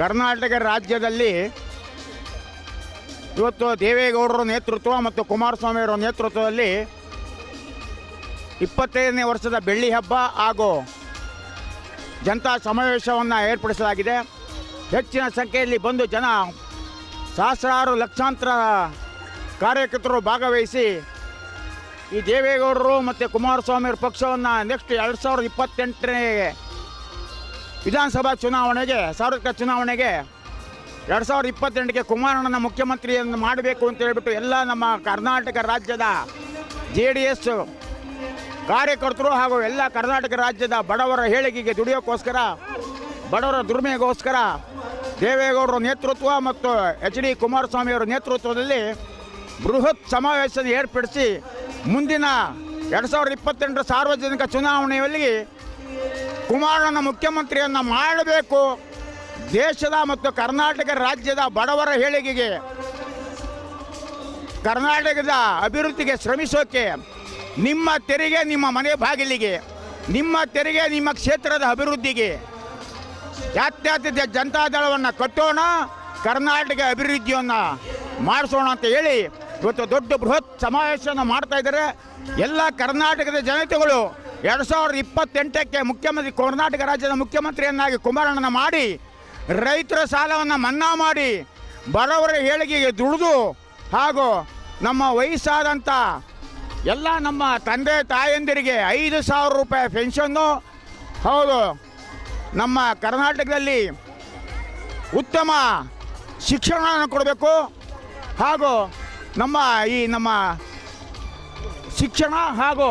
ಕರ್ನಾಟಕ ರಾಜ್ಯದಲ್ಲಿ ಇವತ್ತು ದೇವೇಗೌಡರ ನೇತೃತ್ವ ಮತ್ತು ಕುಮಾರಸ್ವಾಮಿ ಅವರ ನೇತೃತ್ವದಲ್ಲಿ 25ನೇ ವರ್ಷದ ಬೆಳ್ಳಿ ಹಬ್ಬ ಹಾಗೂ ಜನತಾ ಸಮಾವೇಶವನ್ನು ಏರ್ಪಡಿಸಲಾಗಿದೆ. ಹೆಚ್ಚಿನ ಸಂಖ್ಯೆಯಲ್ಲಿ ಬಂದು ಜನ ಸಹಸ್ರಾರು ಲಕ್ಷಾಂತರ ಕಾರ್ಯಕರ್ತರು ಭಾಗವಹಿಸಿ ಈ ದೇವೇಗೌಡರು ಮತ್ತು ಕುಮಾರಸ್ವಾಮಿ ಅವರ ಪಕ್ಷವನ್ನು ನೆಕ್ಸ್ಟ್ 2028ನೇ ವಿಧಾನಸಭಾ ಚುನಾವಣೆಗೆ ಸಾರ್ವತ್ರಿಕ ಚುನಾವಣೆಗೆ 2028ಕ್ಕೆ ಕುಮಾರಣ್ಣನ ಮುಖ್ಯಮಂತ್ರಿಯನ್ನು ಮಾಡಬೇಕು ಅಂತ ಹೇಳ್ಬಿಟ್ಟು ಎಲ್ಲ ನಮ್ಮ ಕರ್ನಾಟಕ ರಾಜ್ಯದ JDS ಕಾರ್ಯಕರ್ತರು ಹಾಗೂ ಎಲ್ಲ ಕರ್ನಾಟಕ ರಾಜ್ಯದ ಬಡವರ ಏಳಿಗೆಗೆ ದುಡಿಯೋಕ್ಕೋಸ್ಕರ ಬಡವರ ದುರ್ಮೆಗೋಸ್ಕರ ದೇವೇಗೌಡರ ನೇತೃತ್ವ ಮತ್ತು HD ಕುಮಾರಸ್ವಾಮಿ ಅವರ ನೇತೃತ್ವದಲ್ಲಿ ಬೃಹತ್ ಸಮಾವೇಶ ಏರ್ಪಡಿಸಿ ಮುಂದಿನ 2028ರ ಸಾರ್ವಜನಿಕ ಚುನಾವಣೆಯಲ್ಲಿ ಕುಮಾರಣ್ಣನ ಮುಖ್ಯಮಂತ್ರಿಯನ್ನು ಮಾಡಬೇಕು. ದೇಶದ ಮತ್ತು ಕರ್ನಾಟಕ ರಾಜ್ಯದ ಬಡವರ ಏಳಿಗೆಗೆ ಕರ್ನಾಟಕದ ಅಭಿವೃದ್ಧಿಗೆ ಶ್ರಮಿಸೋಕೆ ನಿಮ್ಮ ತೆರಿಗೆ ನಿಮ್ಮ ಮನೆ ಬಾಗಿಲಿಗೆ, ನಿಮ್ಮ ತೆರಿಗೆ ನಿಮ್ಮ ಕ್ಷೇತ್ರದ ಅಭಿವೃದ್ಧಿಗೆ ಜಾತ್ಯತೀತ ಜನತಾದಳವನ್ನು ಕಟ್ಟೋಣ, ಕರ್ನಾಟಕ ಅಭಿವೃದ್ಧಿಯನ್ನು ಮಾಡಿಸೋಣ ಅಂತ ಹೇಳಿ ಇವತ್ತು ದೊಡ್ಡ ಬೃಹತ್ ಸಮಾವೇಶವನ್ನು ಮಾಡ್ತಾ ಇದ್ದಾರೆ. ಎಲ್ಲ ಕರ್ನಾಟಕದ ಜನತೆಗಳು 2028ಕ್ಕೆ ಮುಖ್ಯಮಂತ್ರಿ ಕರ್ನಾಟಕ ರಾಜ್ಯದ ಮುಖ್ಯಮಂತ್ರಿಯನ್ನಾಗಿ ಕುಮಾರಣ್ಣನ ಮಾಡಿ ರೈತರ ಸಾಲವನ್ನು ಮನ್ನಾ ಮಾಡಿ ಬಡವರ ಏಳಿಗೆಗೆ ದುಡಿದು ಹಾಗೂ ನಮ್ಮ ವಯಸ್ಸಾದಂಥ ಎಲ್ಲ ನಮ್ಮ ತಂದೆ ತಾಯಂದಿರಿಗೆ 5,000 ರೂಪಾಯಿ ಪೆನ್ಷನ್ನು, ಹೌದು ನಮ್ಮ ಕರ್ನಾಟಕದಲ್ಲಿ ಉತ್ತಮ ಶಿಕ್ಷಣವನ್ನು ಕೊಡಬೇಕು ಹಾಗೂ ನಮ್ಮ ಶಿಕ್ಷಣ ಹಾಗೂ